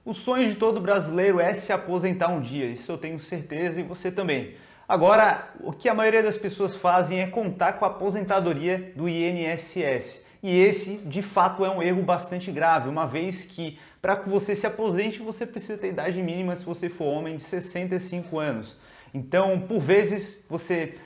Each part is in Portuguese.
O sonho de todo brasileiro é se aposentar um dia, isso eu tenho certeza e você também. Agora, o que a maioria das pessoas fazem é contar com a aposentadoria do INSS. E esse, de fato, é um erro bastante grave, uma vez que para que você se aposente, você precisa ter idade mínima se você for homem de 65 anos. Então, por vezes, você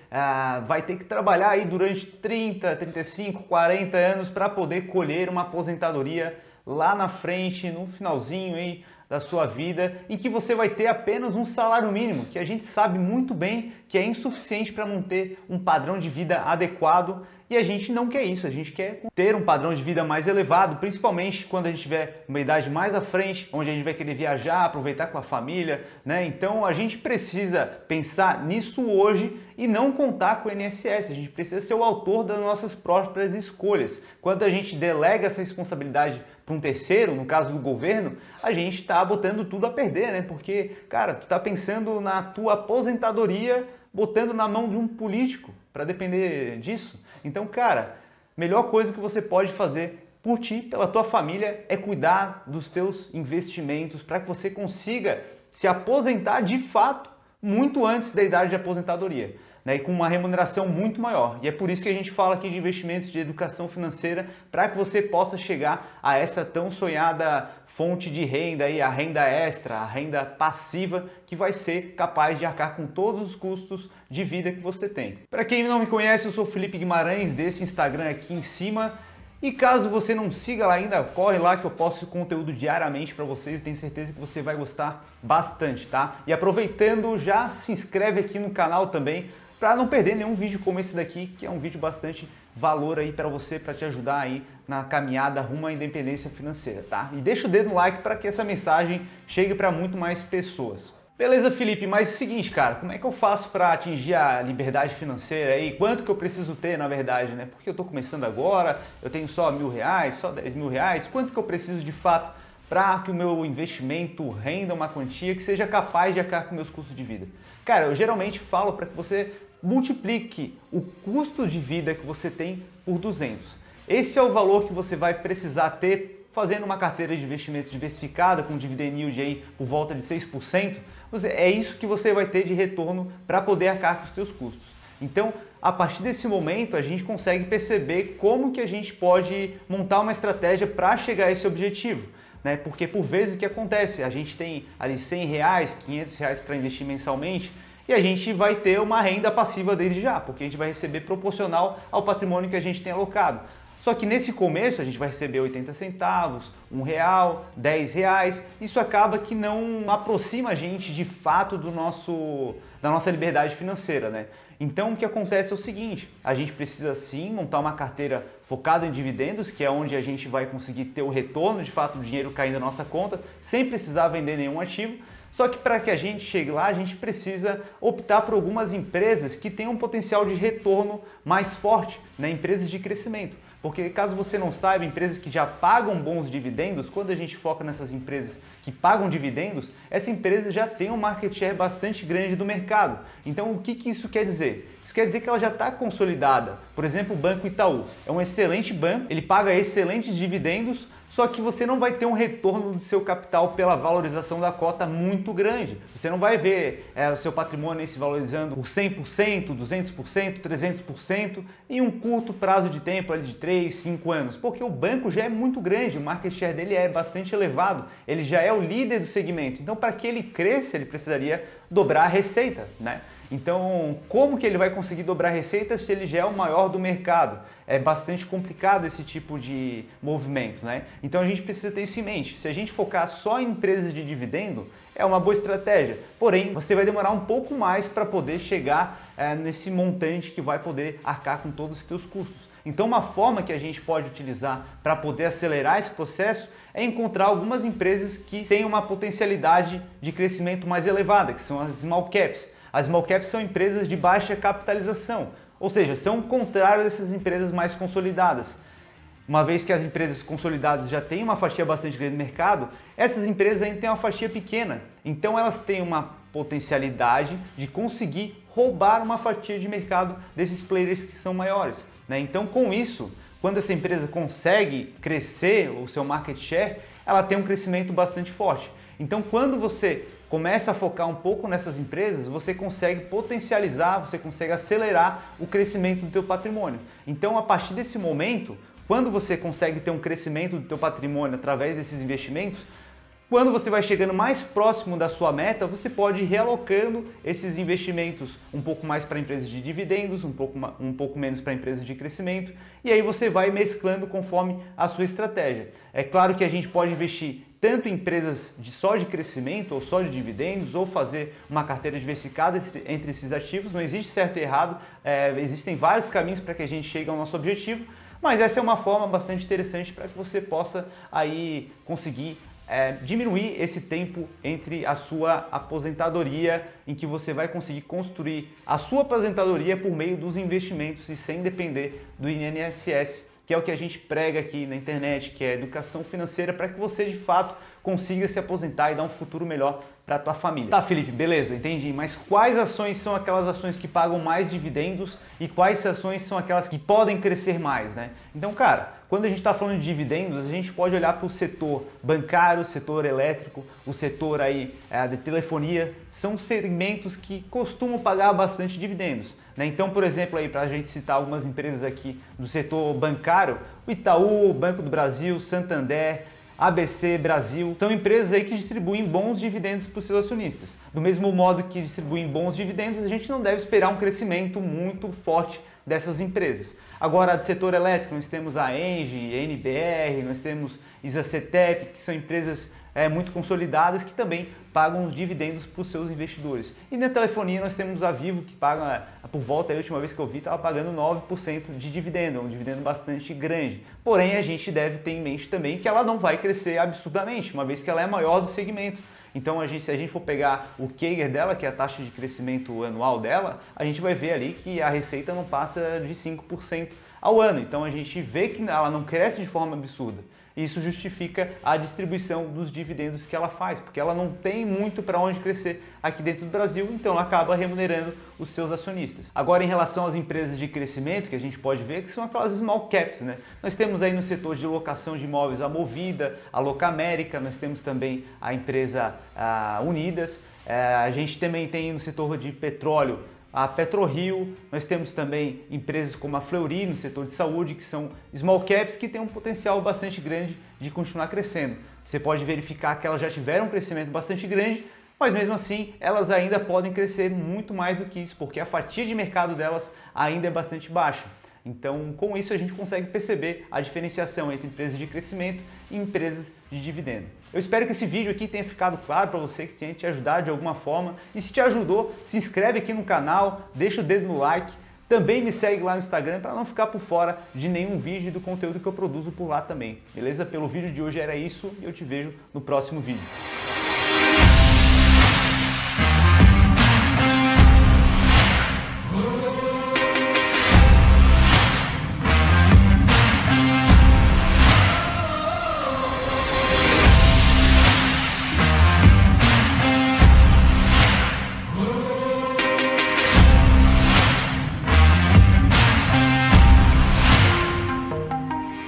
vai ter que trabalhar aí durante 30, 35, 40 anos para poder colher uma aposentadoria lá na frente, no finalzinho aí da sua vida, em que você vai ter apenas um salário mínimo, que a gente sabe muito bem que é insuficiente para manter um padrão de vida adequado. E a gente não quer isso, a gente quer ter um padrão de vida mais elevado, principalmente quando a gente tiver uma idade mais à frente, onde a gente vai querer viajar, aproveitar com a família, né? Então a gente precisa pensar nisso hoje e não contar com o INSS, a gente precisa ser o autor das nossas próprias escolhas. Quando a gente delega essa responsabilidade para um terceiro, no caso do governo, a gente está botando tudo a perder, né? Porque, cara, tu está pensando na tua aposentadoria botando na mão de um político para depender disso. Então, cara, melhor coisa que você pode fazer por ti, pela tua família, é cuidar dos teus investimentos para que você consiga se aposentar de fato muito antes da idade de aposentadoria, né? E com uma remuneração muito maior. E é por isso que a gente fala aqui de investimentos de educação financeira, para que você possa chegar a essa tão sonhada fonte de renda, aí, a renda extra, a renda passiva, que vai ser capaz de arcar com todos os custos de vida que você tem. Para quem não me conhece, eu sou Felipe Guimarães, desse Instagram aqui em cima. E caso você não siga lá ainda, corre lá que eu posto conteúdo diariamente para vocês e tenho certeza que você vai gostar bastante, tá? E aproveitando, já se inscreve aqui no canal também para não perder nenhum vídeo como esse daqui, que é um vídeo bastante valor aí para você, para te ajudar aí na caminhada rumo à independência financeira, tá? E deixa o dedo no like para que essa mensagem chegue para muito mais pessoas. Beleza, Felipe, mas é o seguinte, cara, como é que eu faço para atingir a liberdade financeira aí? Quanto que eu preciso ter, na verdade, né? Porque eu estou começando agora, eu tenho só R$1.000, só R$10.000, quanto que eu preciso de fato para que o meu investimento renda uma quantia que seja capaz de arcar com meus custos de vida? Cara, eu geralmente falo para que você multiplique o custo de vida que você tem por 200. Esse é o valor que você vai precisar ter fazendo uma carteira de investimentos diversificada com dividend yield aí por volta de 6%, é isso que você vai ter de retorno para poder arcar com os seus custos. Então, a partir desse momento, a gente consegue perceber como que a gente pode montar uma estratégia para chegar a esse objetivo, né? Porque por vezes o que acontece, a gente tem ali R$100, R$500 para investir mensalmente, e a gente vai ter uma renda passiva desde já, porque a gente vai receber proporcional ao patrimônio que a gente tem alocado. Só que nesse começo a gente vai receber 80 centavos, R$1, R$10, isso acaba que não aproxima a gente de fato da nossa liberdade financeira, né? Então o que acontece é o seguinte, a gente precisa sim montar uma carteira focada em dividendos, que é onde a gente vai conseguir ter o retorno de fato do dinheiro caindo na nossa conta, sem precisar vender nenhum ativo. Só que para que a gente chegue lá, a gente precisa optar por algumas empresas que tenham um potencial de retorno mais forte, né? Empresas de crescimento. Porque caso você não saiba, empresas que já pagam bons dividendos, quando a gente foca nessas empresas que pagam dividendos, essa empresa já tem um market share bastante grande do mercado. Então o que isso quer dizer? Isso quer dizer que ela já está consolidada. Por exemplo, o Banco Itaú é um excelente banco, ele paga excelentes dividendos, só que você não vai ter um retorno do seu capital pela valorização da cota muito grande. Você não vai ver o seu patrimônio se valorizando por 100%, 200%, 300% em um curto prazo de tempo, ali de 3, 5 anos, porque o banco já é muito grande, o market share dele é bastante elevado, ele já é o líder do segmento. Então, para que ele cresça, ele precisaria dobrar a receita, né? Então, como que ele vai conseguir dobrar a receita se ele já é o maior do mercado? É bastante complicado esse tipo de movimento, né? Então a gente precisa ter isso em mente. Se a gente focar só em empresas de dividendo, é uma boa estratégia. Porém, você vai demorar um pouco mais para poder chegar nesse montante que vai poder arcar com todos os seus custos. Então, uma forma que a gente pode utilizar para poder acelerar esse processo é encontrar algumas empresas que têm uma potencialidade de crescimento mais elevada, que são as small caps. As small caps são empresas de baixa capitalização, ou seja, são o contrário dessas empresas mais consolidadas. Uma vez que as empresas consolidadas já têm uma fatia bastante grande no mercado, essas empresas ainda têm uma fatia pequena. Então elas têm uma potencialidade de conseguir roubar uma fatia de mercado desses players que são maiores, né? Então com isso, quando essa empresa consegue crescer o seu market share, ela tem um crescimento bastante forte. Então, quando você começa a focar um pouco nessas empresas, você consegue potencializar, você consegue acelerar o crescimento do teu patrimônio. Então, a partir desse momento, quando você consegue ter um crescimento do teu patrimônio através desses investimentos, quando você vai chegando mais próximo da sua meta, você pode ir realocando esses investimentos um pouco mais para empresas de dividendos, um pouco menos para empresas de crescimento, e aí você vai mesclando conforme a sua estratégia. É claro que a gente pode investir tanto em empresas só de crescimento ou só de dividendos, ou fazer uma carteira diversificada entre esses ativos, não existe certo e errado, existem vários caminhos para que a gente chegue ao nosso objetivo, mas essa é uma forma bastante interessante para que você possa aí conseguir diminuir esse tempo entre a sua aposentadoria, em que você vai conseguir construir a sua aposentadoria por meio dos investimentos e sem depender do INSS, que é o que a gente prega aqui na internet, que é educação financeira para que você de fato consiga se aposentar e dar um futuro melhor para a tua família. Tá, Felipe, beleza, entendi, mas quais ações são aquelas ações que pagam mais dividendos e quais ações são aquelas que podem crescer mais, né? Então, cara, quando a gente está falando de dividendos, a gente pode olhar para o setor bancário, o setor elétrico, o setor aí de telefonia, são segmentos que costumam pagar bastante dividendos. Então, por exemplo, para a gente citar algumas empresas aqui do setor bancário, o Itaú, Banco do Brasil, Santander, ABC Brasil, são empresas aí que distribuem bons dividendos para os seus acionistas. Do mesmo modo que distribuem bons dividendos, a gente não deve esperar um crescimento muito forte dessas empresas. Agora, do setor elétrico, nós temos a Engie, a NBR, nós temos Isacetep, que são empresas muito consolidadas que também pagam os dividendos para os seus investidores. E na telefonia nós temos a Vivo, que paga, por volta, a última vez que eu vi, estava pagando 9% de dividendo, um dividendo bastante grande. Porém, a gente deve ter em mente também que ela não vai crescer absurdamente, uma vez que ela é maior do segmento. Então, se a gente for pegar o CAGR dela, que é a taxa de crescimento anual dela, a gente vai ver ali que a receita não passa de 5% ao ano. Então, a gente vê que ela não cresce de forma absurda. Isso justifica a distribuição dos dividendos que ela faz, porque ela não tem muito para onde crescer aqui dentro do Brasil, então ela acaba remunerando os seus acionistas. Agora, em relação às empresas de crescimento, que a gente pode ver que são aquelas small caps, né? Nós temos aí no setor de locação de imóveis a Movida, a Locamérica, nós temos também a empresa Unidas, a gente também tem no setor de petróleo a PetroRio, nós temos também empresas como a Fleury no setor de saúde, que são small caps que têm um potencial bastante grande de continuar crescendo. Você pode verificar que elas já tiveram um crescimento bastante grande, mas mesmo assim elas ainda podem crescer muito mais do que isso, porque a fatia de mercado delas ainda é bastante baixa. Então, com isso a gente consegue perceber a diferenciação entre empresas de crescimento e empresas de dividendo. Eu espero que esse vídeo aqui tenha ficado claro para você, que tenha te ajudado de alguma forma. E se te ajudou, se inscreve aqui no canal, deixa o dedo no like. Também me segue lá no Instagram para não ficar por fora de nenhum vídeo e do conteúdo que eu produzo por lá também. Beleza? Pelo vídeo de hoje era isso e eu te vejo no próximo vídeo.